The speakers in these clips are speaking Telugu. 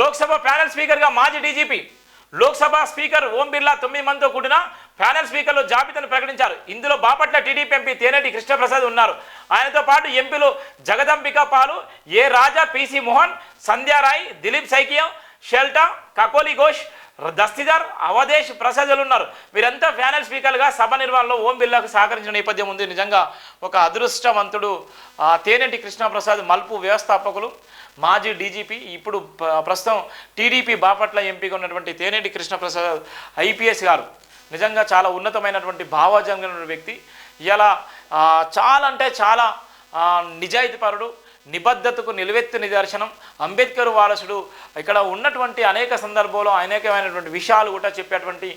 లోక్సభ ప్యానెల్ స్పీకర్గా మాజీ డీజీపీ. లోక్సభ స్పీకర్ ఓం బిర్లా 9 మందితో కూడిన ప్యానెల్ స్పీకర్లు జాబితాను ప్రకటించారు. ఇందులో బాపట్ల టీడీపీ ఎంపీ తేనేటి కృష్ణప్రసాద్ ఉన్నారు. ఆయనతో పాటు ఎంపీలు జగదంబిక పాలు, ఏ రాజా, పిసి మోహన్, సంధ్యారాయ్, దిలీప్ సైకియం, షెల్టా, కకోలి ఘోష్, దస్తీదార్, అవధేష్ ప్రసాదులు ఉన్నారు. వీరంతా ప్యానెల్ స్పీకర్గా సభ నిర్వహణలో ఓం బిర్లాకు సహకరించిన నేపథ్యం ఉంది. నిజంగా ఒక అదృష్టవంతుడు తేనేటి కృష్ణప్రసాద్. మల్పు వ్యవస్థాపకులు, మాజీ డీజీపీ, ఇప్పుడు ప్రస్తుతం టీడీపీ బాపట్ల ఎంపీగా ఉన్నటువంటి తేనేటి కృష్ణప్రసాద్ ఐపీఎస్ గారు నిజంగా చాలా ఉన్నతమైనటువంటి భావజనమైన వ్యక్తి. ఇలా చాలా అంటే చాలా నిజాయితీపరుడు, నిబద్ధతకు నిలువెత్తు నిదర్శనం, అంబేద్కర్ వారసుడు. ఇక్కడ ఉన్నటువంటి అనేక సందర్భాల్లో అనేకమైనటువంటి విషయాలు కూడా చెప్పేటువంటి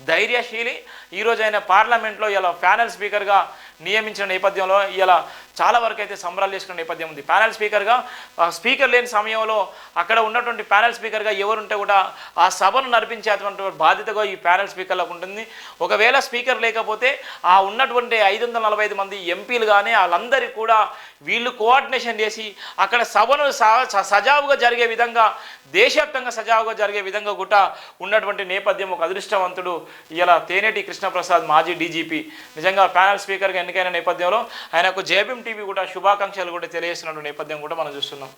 ధైర్యశీలి. ఈరోజు ఆయన పార్లమెంట్లో ఇలా ప్యానెల్ స్పీకర్గా నియమించిన నేపథ్యంలో ఇలా చాలా వరకు అయితే సంబరాలు చేసుకున్న నేపథ్యం ఉంది. ప్యానెల్ స్పీకర్గా స్పీకర్ లేని సమయంలో అక్కడ ఉన్నటువంటి ప్యానెల్ స్పీకర్గా ఎవరుంటే కూడా ఆ సభను నడిపించేటువంటి బాధ్యతగా ఈ ప్యానెల్ స్పీకర్లకు ఉంటుంది. ఒకవేళ స్పీకర్ లేకపోతే ఆ ఉన్నటువంటి 545 మంది ఎంపీలు కానీ వాళ్ళందరికీ కూడా వీళ్ళు కోఆర్డినేషన్ చేసి అక్కడ సభను సజావుగా జరిగే విధంగా, దేశవ్యాప్తంగా సజావుగా జరిగే విధంగా కూడా ఉన్నటువంటి నేపథ్యం. ఒక అదృష్టవంతుడు ఇలా తేనేటి కృష్ణప్రసాద్, మాజీ డీజీపీ. నిజంగా ప్యానెల్ స్పీకర్గా ఎన్నికైన నేపథ్యంలో ఆయనకు జేబీఎం టీవీ కూడా శుభాకాంక్షలు కూడా తెలియజేస్తున్న నేపథ్యం కూడా మనం చూస్తున్నాం.